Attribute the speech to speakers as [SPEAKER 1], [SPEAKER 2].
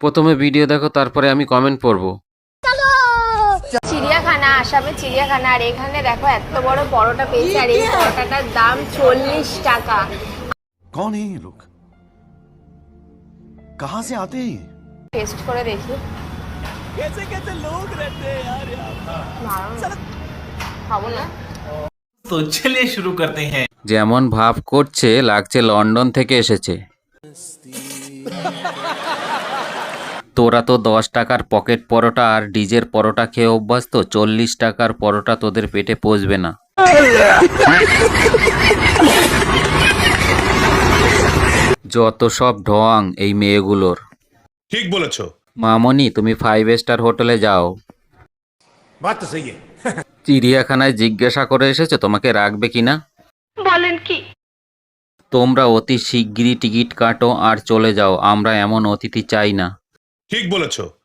[SPEAKER 1] প্রথমে ভিডিও দেখো, তারপরে আমি কমেন্ট পড়বো।
[SPEAKER 2] চিড়িয়াখানা, আসামে চিড়িয়াখানা, আর এখানে দেখো এত বড় পরোটা পেয়েছে, আর এই পরোটাটার দাম 40 টাকা।
[SPEAKER 3] कौन है ये लोग? कहां से आते हैं?
[SPEAKER 2] টেস্ট করে দেখি।
[SPEAKER 4] कैसे कैसे लोग रहते हैं यार
[SPEAKER 2] দারুণ। খাবো না?
[SPEAKER 4] तो चलिए शुरू करते हैं।
[SPEAKER 1] যেমন ভাব করছে লাগছে লন্ডন থেকে এসেছে। তোরা তো 10 টাকার পকেট পরোটা আর ডিজের পরোটা খেয়ে অভ্যাস, তো 40 টাকার পরোটা তোদের পেটে পচবে না। যত সব ঢং এই মেয়েগুলোর।
[SPEAKER 5] ঠিক বলেছো।
[SPEAKER 1] মামনি, তুমি 5 স্টার হোটেলে যাও।
[SPEAKER 5] বাত তো সহি है।
[SPEAKER 1] চিড়িয়াখানায় জিজ্ঞাসা করে এসেছো তোমাকে রাখবে কিনা।
[SPEAKER 2] বলেন কি?
[SPEAKER 1] তোমরা অতি শিগগিরই টিকিট কাটো আর চলে যাও, আমরা এমন অতিথি চাই না।
[SPEAKER 5] ঠিক বলেছো।